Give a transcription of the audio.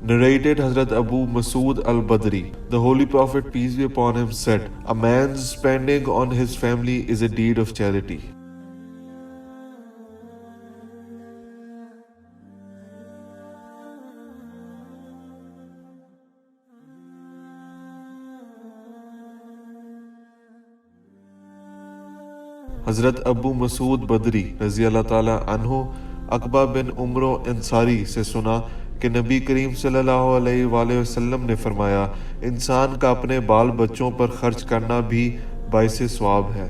Narrated Hazrat Abu Masood al-Badri, the Holy Prophet peace be upon him said, "A man's spending on his family is a deed of charity." حضرت ابو مسعود بدری رضی اللہ تعالی عنہ عقبہ بن عمرو انصاری سے سنا کہ نبی کریم صلی اللہ علیہ وآلہ وسلم نے فرمایا، انسان کا اپنے بال بچوں پر خرچ کرنا بھی باعث ثواب ہے۔